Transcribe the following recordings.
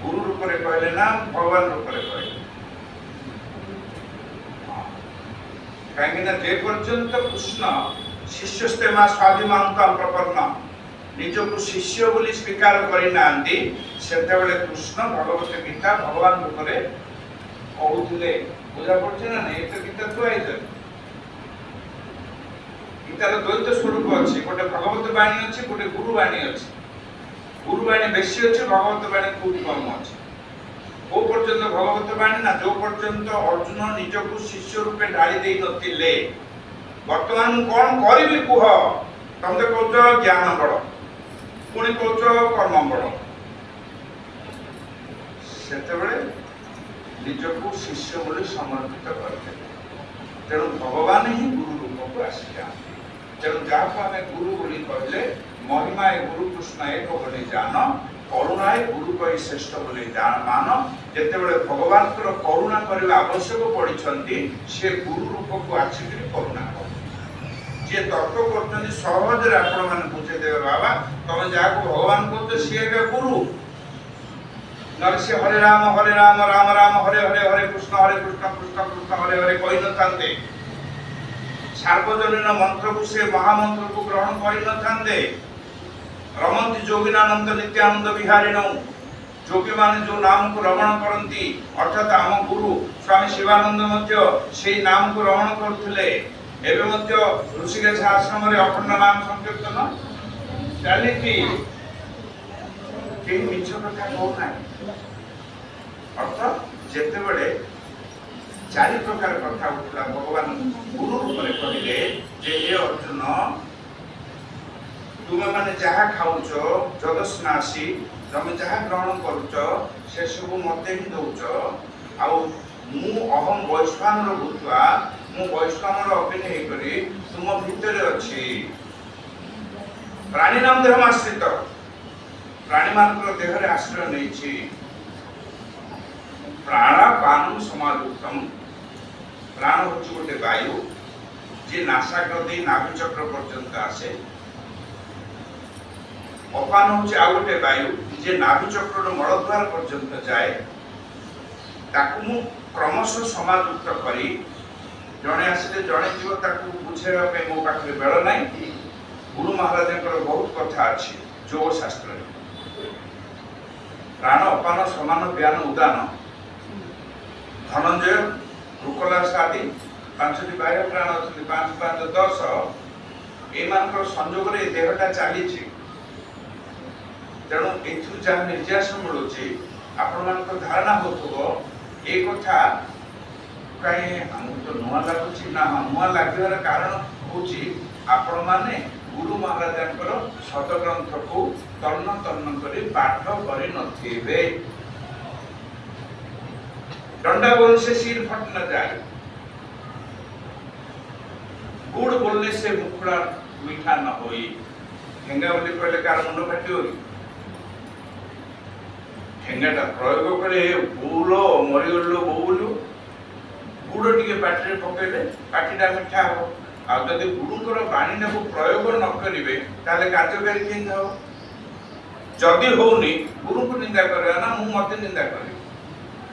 गुरु रूप में कहले ना भगवान रूप में कहले कहीं जे पर्यंत कृष्ण शिष्यस्ते मां स्वाभिमानता प्रपन्न निजको शिष्य बोली स्वीकार करना सेतेबेले कृष्ण भगवत गीता भगवान रूप में कहूले बुझा पड़े ना नहीं तो गीता थुआई गीतार द्वैत स्वरूप अच्छी गोटे भगवत वाणी अच्छी गोटे गुरुवाणी अच्छी गुरुवाणी बेसी अच्छी भगवत वाणी खूब कम अच्छी को पर्यंत भगवत वाणी ना जो पर्यंत अर्जुन निजको शिष्य रूपे ढाली दे नथिले वर्तमान कौन करिबि कुह तुम तो कहछ ज्ञान बड़ पुणी कहछ कर्म बड़ सेतेबेले निजको शिष्य बोली समर्पित करते तेणु भगवान ही गुरु रूप को आसिया तेणु जहाँ आम गुरु बोली कहले महिमा गुरु कृष्ण एक बोली जान करुणा गुरु कही श्रेष्ठ बोली जान मान जितेबाला भगवान करुणा करने आवश्यक पड़ी सी गुरु रूप को आसिक करुणा कर जी तर्क कर सहज आपण बुझेदेवे बाबा तुम जहाँ भगवान कह सी एक गुरु ना सी हरे राम राम राम हरे हरे हरे कृष्ण कृष्ण कृष्ण हरे हरे कही न था सार्वजनीन मंत्र को से महामंत्र को ग्रहण कर रमंती जोगिनानंद नित्यानंद विहारिण जोगी माने जो नाम को रमण करती अर्थात आम गुरु स्वामी शिवानंद से नाम को रमण करते एवं ऋषिकेश आश्रम अखंड नाम संकीर्तन चली मिछ कथा कहना अर्थात जितेबले चारि प्रकार कथा उठला भगवान गुरु रूप में कहले जे हे अर्जुन तुम मैंने जहाँ खाऊच जदस्नासी तुम जहाँ ग्रहण करुच से सब मत ही दौच अहम वैश्वान भूतवा मु वैश्वान अभिनय करी तुम भितर अच्छी प्राणी नाम देह आश्रित प्राणी मान देह आश्रय नहीं प्राणापान समायुक्तम प्राण हूँ गोटे वायु जी नासाग्र दे नाभिचक्र पर्यंत आसे अपान हूँ आउ गोटे वायु जे नाभिचक्र मलद्वार पर्यंत जाए ताकू क्रमश समायुक्त करी जड़े आसिले जड़े जीव बुझेगा मो पाखे बेल ना गुरु महाराज बहुत कथा अच्छी योग शास्त्र प्राण अपान समान व्यान उदान धनंजय रुकलास आदि पांचटी बाह्य प्राण अच्छे 5 5 10 एम संजोग देहटा चली तेणु एथु जहाँ निर्यास मिलूँ आपण मान धारणा हो कथा कहीं आमको तो नुआ लगुच ना नुआ लगे कारण हूँ आपण मैंने गुरु महाराज सदग्रंथ को तन्न तन्न कर पाठ कर नथिबे डंडा बोल से सिर फट न जाए गुड़ बोलने से मुखड़ा मीठा न होई ठेंगा बोली कहले कार मुंड फाटी हो ठेंगाटा प्रयोग करे बुलो मरीगलो बोलू गुड़ टिके पाटी पकड़े पाटीटा मीठा हो आदि गुरुंर बाणी को प्रयोग न करेंगे ताले कार्यकारी केंद्र हो जदि होनी गुरु को निंदा करे ना मु मत निंदा करे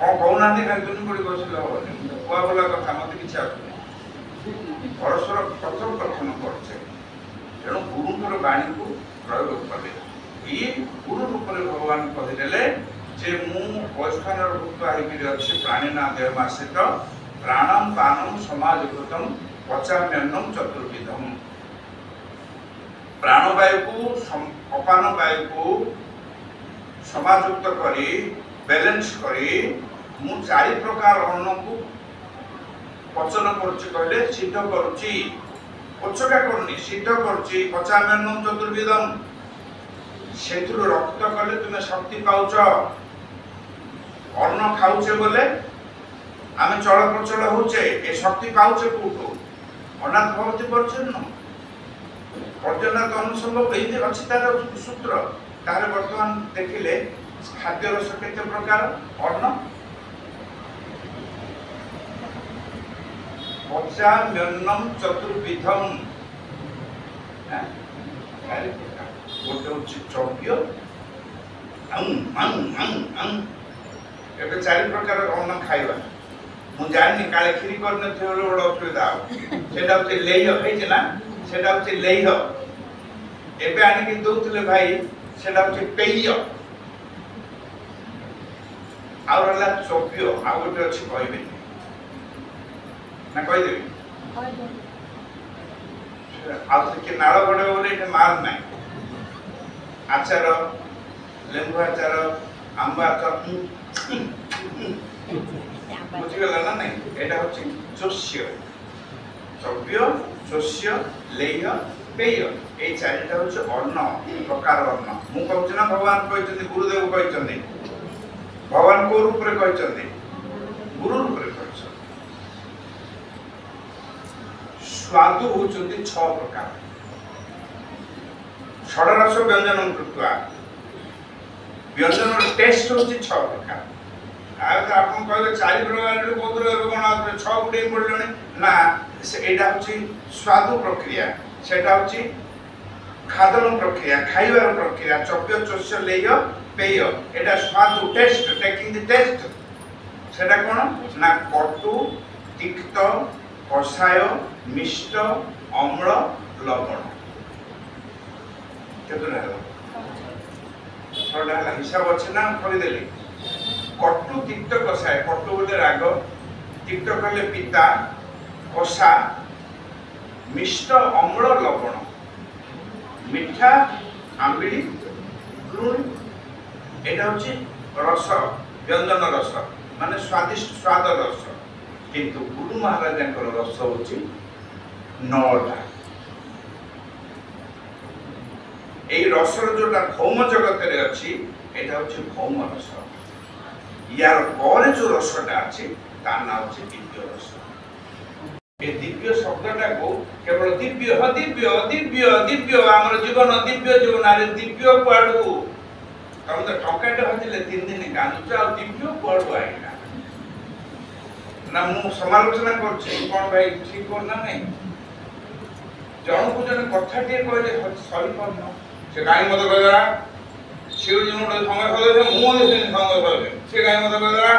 कौन कहना खाली दुनी पड़ी बसले हेनी कुआ बोला कथा मत किसी आसुनी परस्पर कथन कथन करछे तेणु गुरुंर बाणी को प्रयोग कले ये गुरु रूप में भगवान कहीदेले जे मु वैष्णव भूत होकर अच्छे प्राणीना देहमाश्रित प्राणम पानम समाजकृतम पचाम्यन्नम चतुर्विधम प्राणवायु को अपान वायु को समाजुक्त करी बैलेंस करी मु 4 प्रकार अन्न को पचन करुच्ची कहले सिद्ध करुच्ची पचका करनी सिद्ध करुच्ची पचाम्यन्नम चतुर्विधम सेथुर रक्त कले तुम शक्ति पाउच अन्न खाऊचे बोले आमे चल प्रचल होचे ए शक्ति पाउचे कोठो अनाथ भवती पर्जन्य पर्जन्य अनुसंभव ये अच्छी तार सूत्र तार वर्तमान देखिले खाद्य रस केते प्रकार अन्न पचाम्यन्नम चतुर्विधम गोटे हूँ चौक्य ଏବେ 4 ପ୍ରକାର ଅନ୍ନ ଖାଇବା ମୁଁ ଜାଣିନି କାଳେ କ୍ଷୀରି କରିନଥିବ ବୋଲି ବଡ଼ ଅସୁବିଧା ହବ। ସେଟା ହଉଛି ଲେହ୍ୟ ହେଇଛି ନା, ସେଟା ହଉଛି ଲେହ୍ୟ। ଏବେ ଆଣିକି ଦଉଥିଲେ ଭାଇ, ସେଟା ହଉଛି ପେୟ। ଆଉ ରହିଲା ଚବ୍ୟ, ଆଉ ଗୋଟେ ଅଛି କହିବେନି ନା କହିଦେବି? ଆଉ ଟିକେ ନାଳ ଗଡ଼େଇବ ବୋଲି ଏଠି ମାଲ ନାହିଁ। ଆଚାର, ଲେମ୍ବୁ ଆଚାର, ଆମ୍ବ ଆଚାର, ବୁଝିଗଲା ନା ନାଇଁ? ଏଇଟା ହଉଛି ଚୋଷ୍ୟ, ଚବ୍ୟ, ଚୋଷ୍ୟ, ଲେହ୍ୟ, ପେୟ। এই 4টা হচ্ছে অন্ন, প্রকার অন্ন। ମୁଁ କହୁଛି ନା ଭଗବାନ କହିଛନ୍ତି, ଗୁରୁଦେବ କହିଛନ୍ତି। ଭଗବାନ କୋଉ ରୂପରେ କହିଛନ୍ତି? ଗୁରୁ ରୂପରେ କହିଛନ୍ତି। ସ୍ୱାଦୁ ହଉଛନ୍ତି 6 ପ୍ରକାର। ଷଡ଼ରସ ବ୍ୟଞ୍ଜନ କୃତ୍ୱା, ବ୍ୟଞ୍ଜନର ଟେଷ୍ଟ ହଉଛି 6 ପ୍ରକାର। ଆଉ ଆପଣ କହିବେ 4 ପ୍ରକାରରୁ କୋଉଥିରେ କଣ 6 ଗୁଟେ ପଡ଼ିଲେଣି ନା, ଏଇଟା ହଉଛି ସ୍ୱାଦୁ ପ୍ରକ୍ରିୟା, ସେଟା ହଉଛି ଖାଦନ ପ୍ରକ୍ରିୟା, ଖାଇବାର ପ୍ରକ୍ରିୟା। ଚବ୍ୟ, ଚୋଷ୍ୟ, ଲେହ୍ୟ, ପେୟ, এটা স্বাদু, টেস্ট, টেকিং দি টেস্ট। সেটা কোন না কটু, তিক্ত, কষায়, মিষ্ট, অম্ল, লবণ। কেতটা হলো? 6টা হলো। হিসাব আছে না? করিদেলি। কটু, তিক্ত, কষায়। কটু বলে রাগ, তিক্ত কলে পিতা, কষা, মিষ্ট, অম্ল, লবণ। মিঠা, আম্বিলি, লুণ। এটা হচ্ছে রস, ব্যঞ্জন রস, মানে স্বাদিষ্ট স্বাদ রস। কিন্তু গুরু মহারাজଙ୍କର রস হচ্ছে 9টা। এই রসর যেটা ভৌম জগতের আছে, এটা হচ্ছে ভৌম রস। ইয়ার পরে যে রসটা আছে তার নাম হচ্ছে দিব্য রস। এই দিব্য শব্দটাকে কেবল দিব্য, দিব্য, দিব্য, দিব্য, আমার জীবন দিব্য জীবন। আরে দিব্য কুয়াড়ু? ତମେ ତ ଟଙ୍କାଟେ ହଜିଲେ 3 ଦିନ କାନ୍ଦୁଛ, ଆଉ ଦିବ୍ୟ କୁଆଡୁ ଆଇଲା? ନା ମୁଁ ସମାଲୋଚନା କରୁଛି କଣ ଭାଇ, ଠିକ କର ନା ନାଇଁ? ଜଣକୁ ଜଣେ କଥାଟିଏ କହିଲେ ସରିପାରୁନ, ସେ କାହିଁ ମତେ କହିଦେଲା, ସେ ଗୋଟେ ସମୟ କହିଦେଲେ, ମୁଁ ସମୟ କହିଲି, ସେ କାହିଁ ମତେ କହିଦେଲା।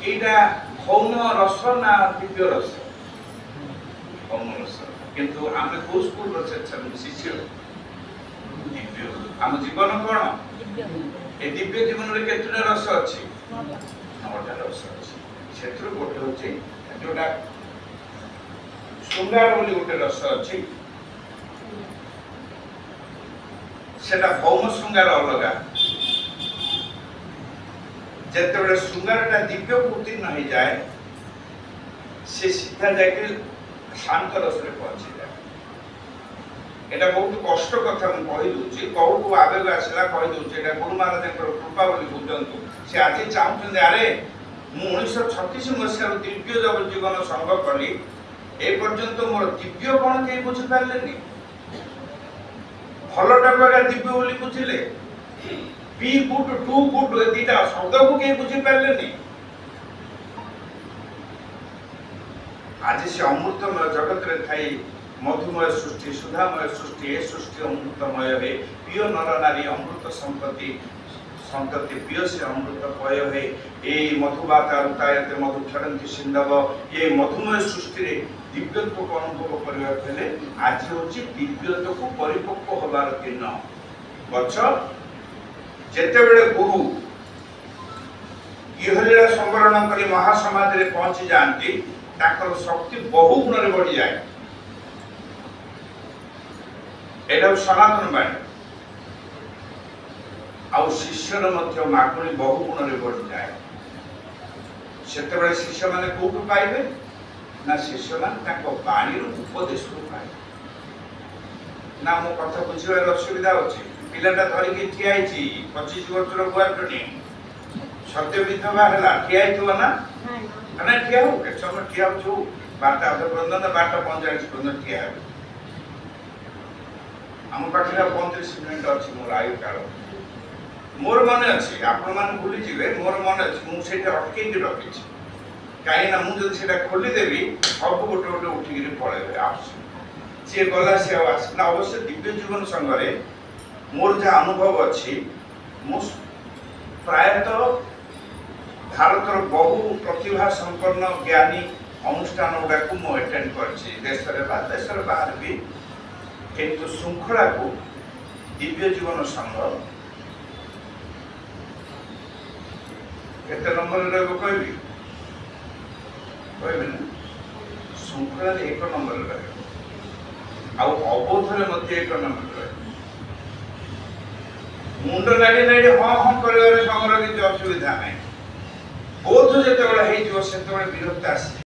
এইটা ভৌম রস না দিব্য রস? ভৌম রস। কিন্তু আমি কোন স্কুল শিষ্য? দিব্য। ଆମ ଜୀବନ କଣ? ଏ ଦିବ୍ୟ ଜୀବନରେ କେତେଟା ରସ ଅଛି? 9ଟା ରସ ଅଛି। ସେଥିରୁ ଗୋଟେ ହଉଛି ଯୋଉଟା ଶୃଙ୍ଗାର ବୋଲି ଗୋଟେ ରସ ଅଛି, ସେଟା ଭୌମ ଶୃଙ୍ଗାର ଅଲଗା। ଯେତେବେଳେ ଶୃଙ୍ଗାରଟା ଦିବ୍ୟକୁ ଉତ୍ତୀର୍ଣ୍ଣ ହେଇଯାଏ, ସେ ସିଧା ଯାଇକି ଶାନ୍ତ ରସରେ ପହଞ୍ଚିଯାଏ। এটা ବହୁତ କଷ୍ଟ କଥା ମୁଁ କହିଦଉଛି, କୋଉଠୁ ଆବେଗ ଆସିଲା କହିଦଉଛି। ଏଟା ଗୁରୁ ମହାରାଜଙ୍କର କୃପା ବୋଲି ବୁଝନ୍ତୁ। ସେ ଆଜି ଚାହୁଁଛନ୍ତି, ଆରେ ମୁଁ 1936 ମସିହାରୁ ଦିବ୍ୟ ଜୀବନ ସଂଘ କଲି, ଏ ପର୍ଯ୍ୟନ୍ତ ମୋର ଦିବ୍ୟ କଣ କେହି ବୁଝିପାରିଲେନି। ଭଲଟାକୁ ଆଗ ଦିବ୍ୟ ବୋଲି ବୁଝିଲେ, ବି ଗୁଡ୍, ଡୁ ଗୁଡ୍, ଏ 2ଟା ଶବ୍ଦକୁ କେହି ବୁଝିପାରିଲେନି। ଆଜି ସେ ଅମୃତମୟ ଜଗତରେ ଥାଇ মধুময় সৃষ্টি, সুধাময় সৃষ্টি, এ সৃষ্টি অমৃতময় হে, প্রিয় নর নারী অমৃত সম্পত্তি, সন্ততি প্রিয় সে অমৃত পয় হে। এই মধুবাতা রুতায়তে মধু ছড়ন্তি সিন্ধব, এই মধুময় সৃষ্টিরে দিব্যত্বକୁ ଅନୁଭବ କରିବାକୁ ହେଲେ ଆଜି ହେଉଛି ଦିବ୍ୟତ୍ୱକୁ ପରିପକ୍ୱ ହେବାର ଦିନ। ଗଛ ଯେତେବେଳେ ଗୁରୁ ଇହଲୀଳା ସମ୍ବରଣ କରି ମହାସମାଧିରେ ପହଞ୍ଚି ଯାଆନ୍ତି, ତାଙ୍କର ଶକ୍ତି ବହୁ ଗୁଣରେ ବଢ଼ିଯାଏ। এটা সনাতন বাণী। ଆଉ ଶିଷ୍ୟର ମଧ୍ୟ ମାଗୁଣି ବହୁ ଗୁଣରେ ବଢ଼ିଯାଏ। ସେତେବେଳେ ଶିଷ୍ୟମାନେ କୋଉଠୁ ପାଇବେ ନା, ଶିଷ୍ୟମାନେ ତାଙ୍କ ବାଣୀର ଉପଦେଶରୁ ପାଇବେ। ନା ମୋ କଥା ବୁଝିବାର ଅସୁବିଧା ଅଛି? ପିଲାଟା ଧରିକି ଠିଆ ହେଇଛି, 25 ବର୍ଷର ବୁଆଟଣି, ସତ୍ୟ ବିଧବା ହେଲା, ଠିଆ ହେଇଥିବ ନା? ନା ଠିଆ ହଉ, କେତେ ସମୟ ଠିଆ ହଉଛୁ? 12ଟା ଅଧେ ପର୍ଯ୍ୟନ୍ତ ନା 12ଟା 45 ପର୍ଯ୍ୟନ୍ତ ଠିଆ ହେବେ। ଆମ ପାଖରେ 35 ମିନିଟ୍ ଅଛି ମୋର ଆୟୁ କାଳ। ମୋର ମନେ ଅଛି, ଆପଣମାନେ ଭୁଲିଯିବେ, ମୋର ମନେ ଅଛି, ମୁଁ ସେଇଟା ଅଟକେଇକି ରଖିଛି। କାହିଁକିନା ମୁଁ ଯଦି ସେଇଟା ଖୋଲିଦେବି, ସବୁ ଗୋଟେ ଗୋଟେ ଉଠିକିରି ପଳେଇବେ। ଯିଏ ଗଲା ସେ ଆଉ ଆସିଲା। ଅବଶ୍ୟ ଦିବ୍ୟ ଜୀବନ ସଂଘରେ ମୋର ଯାହା ଅନୁଭବ ଅଛି, ମୁଁ प्रायतः भारतर बहु प्रतिभा संपन्न ज्ञानी अनुष्ठान गुड़ाक मुझे एटेंड कर देशर बाहर भी किंतु श्रृंखला को दिव्य जीवन संघ केते नंबर कहबी कहबी ना श्रृंखला 1 नंबर रहे अवोधरे मध्य 1 नंबर रहे मुंड लगे ना हाँ हाँ कर किसी असुविधा ना बोध जो विरक्त आस